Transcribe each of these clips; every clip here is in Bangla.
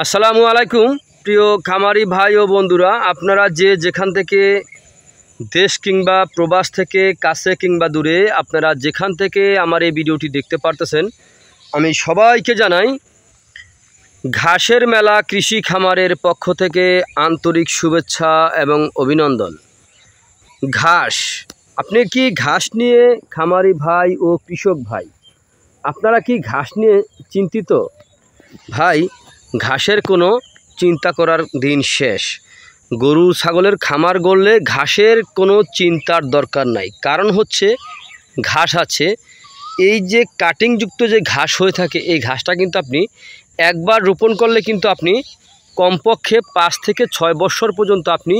আসসালামু আলাইকুম প্রিয় খামারি ভাই ও বন্ধুরা, আপনারা যে যেখান থেকে দেশ কিংবা প্রবাস থেকে কাছে কিংবা দূরে আপনারা যেখান থেকে আমার এই ভিডিওটি দেখতে পারতেছেন, আমি সবাইকে জানাই ঘাসের মেলা কৃষি খামারের পক্ষ থেকে আন্তরিক শুভেচ্ছা এবং অভিনন্দন। ঘাস, আপনি কি ঘাস নিয়ে খামারি ভাই ও কৃষক ভাই, আপনারা কি ঘাস নিয়ে চিন্তিত? ভাই, ঘাসের কোনো চিন্তা করার দিন শেষ। গরু ছাগলের খামার গড়লে ঘাসের কোনো চিন্তার দরকার নাই। কারণ হচ্ছে ঘাস আছে, এই যে কাটিংযুক্ত যে ঘাস হয়ে থাকে, এই ঘাসটা কিন্তু আপনি একবার রোপণ করলে কিন্তু আপনি কমপক্ষে 5 থেকে 6 বছর পর্যন্ত আপনি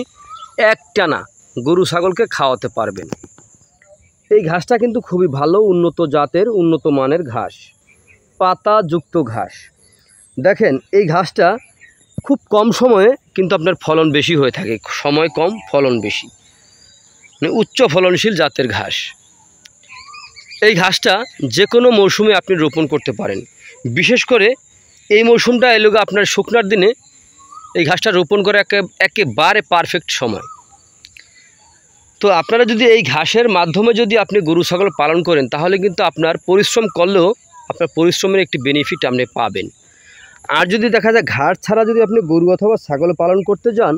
একটানা গরু ছাগলকে খাওয়াতে পারবেন। এই ঘাসটা কিন্তু খুবই ভালো, উন্নত জাতের উন্নত মানের ঘাস, পাতাযুক্ত ঘাস। দেখেন, এই ঘাসটা খুব কম সময়ে কিন্তু আপনার ফলন বেশি হয়ে থাকে, সময় কম ফলন বেশি, মানে উচ্চ ফলনশীল জাতের ঘাস। এই ঘাসটা যে কোনো মৌসুমে আপনি রোপণ করতে পারেন। বিশেষ করে এই মৌসুমটা এলো আপনার শুকনার দিনে এই ঘাসটা রোপণ করে একেবারে পারফেক্ট সময়। তো আপনারা যদি এই ঘাসের মাধ্যমে যদি আপনি গরু ছাগল পালন করেন, তাহলে কিন্তু আপনার পরিশ্রম করলেও আপনার পরিশ্রমের একটি বেনিফিট আপনি পাবেন। আর যদি দেখা যায় ঘাস ছাড়া যদি আপনি গরু অথবা ছাগল পালন করতে যান,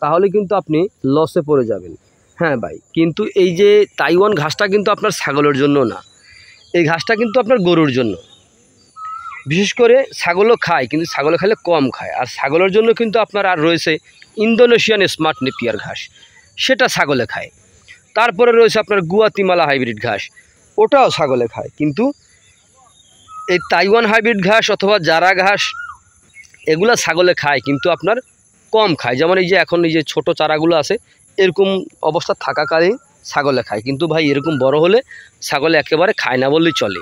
তাহলে কিন্তু আপনি লসে পড়ে যাবেন। হ্যাঁ ভাই, কিন্তু এই যে তাইওয়ান ঘাসটা কিন্তু আপনার ছাগলের জন্য না, এই ঘাসটা কিন্তু আপনার গরুর জন্য। বিশেষ করে ছাগলও খায়, কিন্তু ছাগলে খেলে কম খায়। আর ছাগলের জন্য কিন্তু আপনার আর রয়েছে ইন্দোনেশিয়ান স্মার্ট নেপিয়ার ঘাস, সেটা ছাগলে খায়। তারপরে রয়েছে আপনার গুয়াতিমালা হাইব্রিড ঘাস, ওটাও ছাগলে খায়। কিন্তু এই তাইওয়ান হাইব্রিড ঘাস অথবা জারা ঘাস, এগুলা ছাগলে খায় কিন্তু আপনার কম খায়। যেমন এই যে এখন এই যে ছোটো চারাগুলো আছে, এরকম অবস্থা থাকাকালীন ছাগলে খায়, কিন্তু ভাই এরকম বড় হলে ছাগলে একেবারে খায় না বললেই চলে।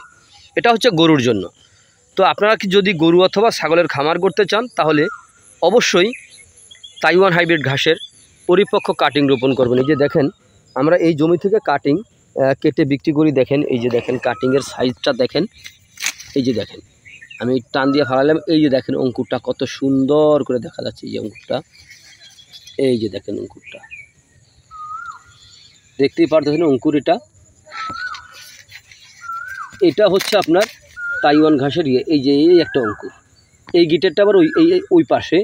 এটা হচ্ছে গরুর জন্য। তো আপনারা কি যদি গরু অথবা ছাগলের খামার করতে চান, তাহলে অবশ্যই তাইওয়ান হাইব্রিড ঘাসের পরিপক্ক কাটিং রোপণ করবেন। এই যে দেখেন, আমরা এই জমি থেকে কাটিং কেটে বিক্রি করি। দেখেন, এই যে দেখেন কাটিংয়ের সাইজটা দেখেন, এই যে দেখেন আমি টান দিয়ে ফালালাম, এই যে দেখেন অঙ্কুরটা কত সুন্দর করে দেখা যাচ্ছে। এই যে অঙ্কুরটা, এই যে দেখেন অঙ্কুরটা, দেখতেই পারতেছেন অঙ্কুর। এটা হচ্ছে আপনার তাইওয়ান ঘাসের এই যে এই একটা অঙ্কুর, এই গিটারটা আবার ওই পাশে।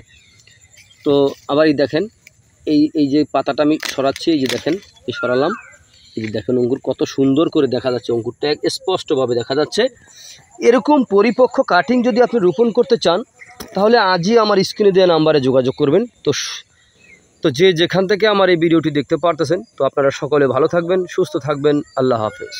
তো আবার এই দেখেন এই যে পাতাটা আমি সরাচ্ছি, এই যে দেখেন এই সরালাম, এই যে দেখেন অঙ্কুর কত সুন্দর করে দেখা যাচ্ছে, অঙ্কুরটা স্পষ্টভাবে দেখা যাচ্ছে। এরকম পরিপক্ক কাটিং যদি আপনি রোপণ করতে চান, তাহলে আজই আমার স্ক্রিনে দেওয়া নাম্বারে যোগাযোগ করবেন। তো যে যেখান থেকে আমার এই ভিডিওটি দেখতে পারতেছেন, তো আপনারা সকলে ভালো থাকবেন, সুস্থ থাকবেন। আল্লাহ হাফেজ।